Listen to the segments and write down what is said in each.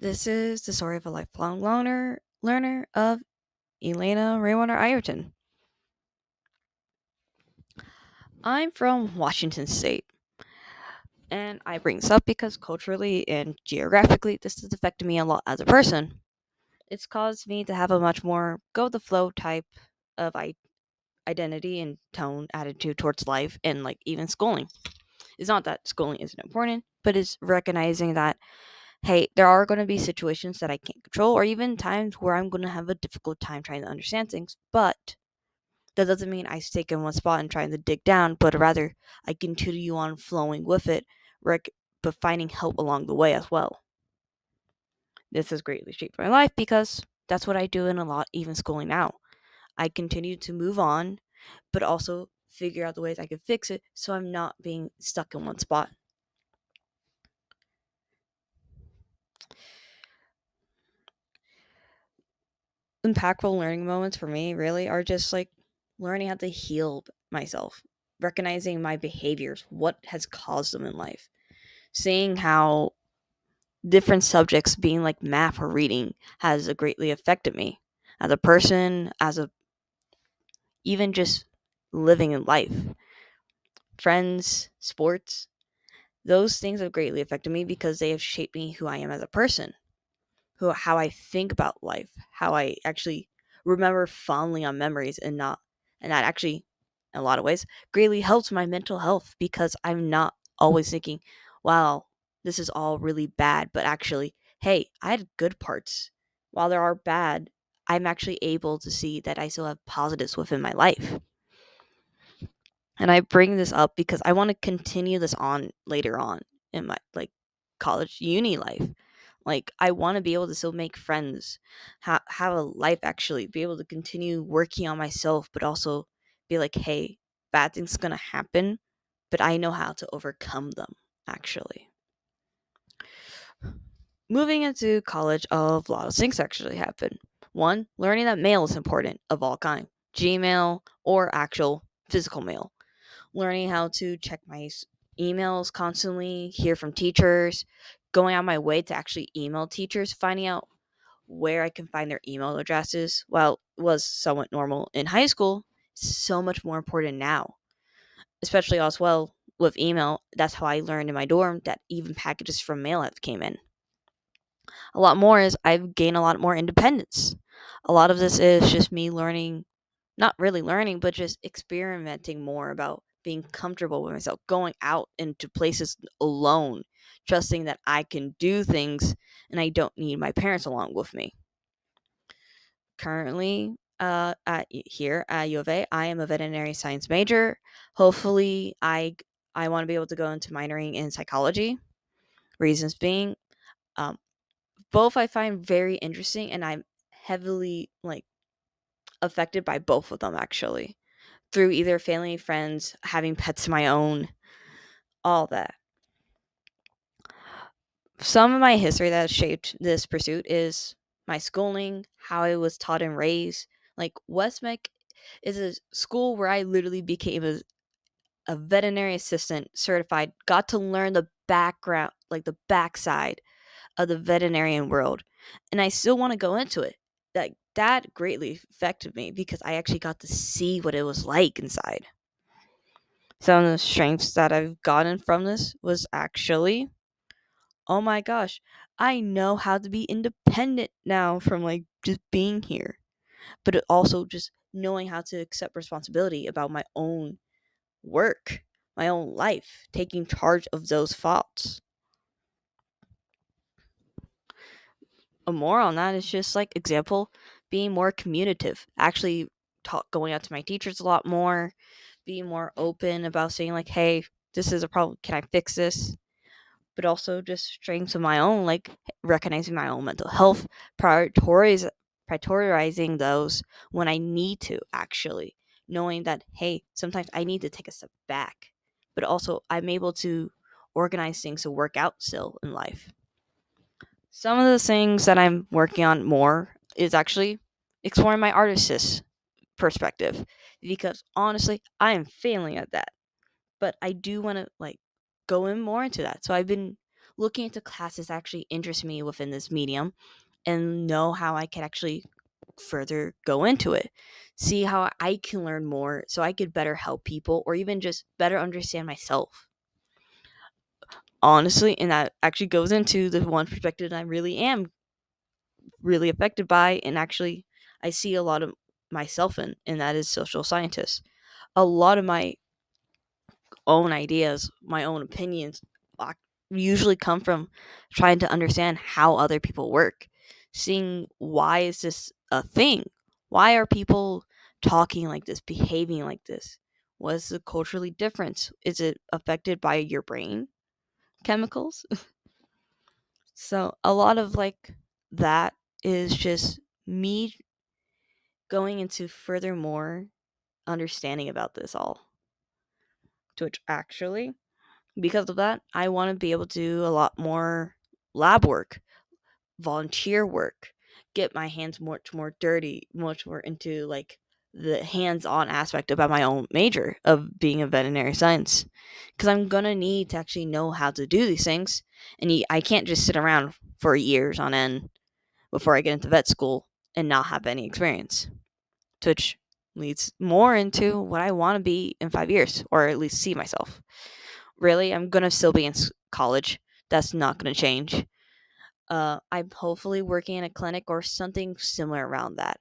This is the story of a lifelong learner of Elena Raywarner Ireton. I'm from Washington State, and I bring this up because culturally and geographically, this has affected me a lot as a person. It's caused me to have a much more go with the flow type of identity and tone attitude towards life and even schooling. It's not that schooling isn't important, but it's recognizing that hey, there are going to be situations that I can't control, or even times where I'm going to have a difficult time trying to understand things, but that doesn't mean I stick in one spot and trying to dig down, but rather I continue on flowing with it, but finding help along the way as well. This has greatly shaped my life because that's what I do in a lot, even schooling now. I continue to move on, but also figure out the ways I can fix it so I'm not being stuck in one spot. Impactful learning moments for me really are just learning how to heal myself, recognizing my behaviors, what has caused them in life, seeing how different subjects being like math or reading has greatly affected me as a person, as a even just living in life. Friends, sports, those things have greatly affected me because they have shaped me who I am as a person, how I think about life, how I actually remember fondly on memories and that actually in a lot of ways greatly helps my mental health because I'm not always thinking, wow, this is all really bad, but actually, hey, I had good parts. While there are bad, I'm actually able to see that I still have positives within my life. And I bring this up because I want to continue this on later on in my college uni life. I want to be able to still make friends, have a life actually, be able to continue working on myself, but also be like, hey, bad things gonna happen, but I know how to overcome them actually. Moving into college, a lot of things actually happen. One, learning that mail is important of all kind, Gmail or actual physical mail. Learning how to check my emails constantly, hear from teachers, going out my way to actually email teachers, finding out where I can find their email addresses. While it was somewhat normal in high school, so much more important now, especially as well with email. That's how I learned in my dorm that even packages from mail have came in. A lot more is I've gained a lot more independence. A lot of this is just me learning, not really learning, but just experimenting more about being comfortable with myself, going out into places alone, trusting that I can do things and I don't need my parents along with me. Currently, here at U of A, I am a veterinary science major. Hopefully, I want to be able to go into minoring in psychology. Reasons being, um, both I find very interesting, and I'm heavily affected by both of them actually through either family, friends, having pets of my own, all that. Some of my history that has shaped this pursuit is my schooling, how I was taught and raised. Westmeck is a school where I literally became a veterinary assistant certified, got to learn the background, the backside of the veterinarian world. And I still want to go into it. That greatly affected me because I actually got to see what it was like inside. Some of the strengths that I've gotten from this was actually, oh my gosh, I know how to be independent now from just being here. But it also just knowing how to accept responsibility about my own work, my own life, taking charge of those thoughts. A more on that is just example, being more communicative, actually going out to my teachers a lot more, being more open about saying hey, this is a problem, can I fix this? But also just strengths of my own, recognizing my own mental health, prioritizing those when I need to actually, knowing that hey, sometimes I need to take a step back, but also I'm able to organize things to work out still in life. Some of the things that I'm working on more is actually exploring my artist's perspective because honestly, I am failing at that. But I do want to go in more into that. So I've been looking into classes that actually interest me within this medium and know how I could actually further go into it. See how I can learn more so I could better help people or even just better understand myself. Honestly, and that actually goes into the one perspective that I really am really affected by, and actually I see a lot of myself in, and that is social scientists. A lot of my own ideas, my own opinions, usually come from trying to understand how other people work, seeing why is this a thing? Why are people talking like this, behaving like this? What is the culturally difference? Is it affected by your brain chemicals? So a lot of like that is just me going into furthermore understanding about this all. To which actually, because of that, I want to be able to do a lot more lab work, volunteer work, get my hands much more dirty, much more into like the hands-on aspect about my own major of being a veterinary science. Because I'm gonna need to actually know how to do these things, and I can't just sit around for years on end before I get into vet school and not have any experience. Which leads more into what I want to be in 5 years, or at least see myself. Really, I'm gonna still be in college. That's not gonna change. I'm hopefully working in a clinic or something similar around that.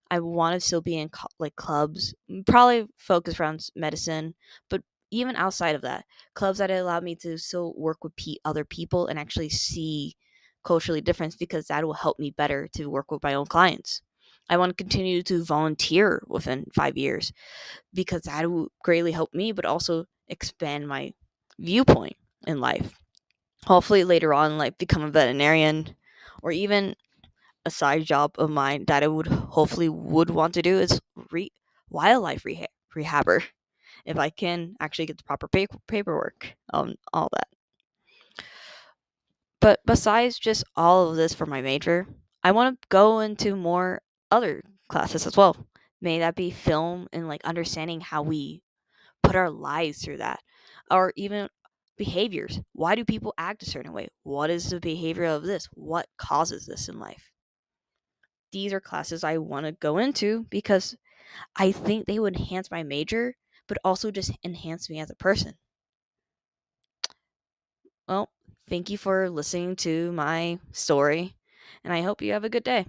I want to still be in like clubs, probably focus around medicine, but even outside of that, clubs that allow me to still work with other people and actually see culturally difference because that will help me better to work with my own clients. I want to continue to volunteer within 5 years because that will greatly help me, but also expand my viewpoint in life. Hopefully later on, like become a veterinarian, or even a side job of mine that I would hopefully would want to do is wildlife rehabber if I can actually get the proper paperwork on all that. But besides just all of this for my major, I want to go into more other classes as well. May that be film and like understanding how we put our lives through that, or even behaviors. Why do people act a certain way? What is the behavior of this? What causes this in life? These are classes I want to go into because I think they would enhance my major, but also just enhance me as a person. Well, thank you for listening to my story, and I hope you have a good day.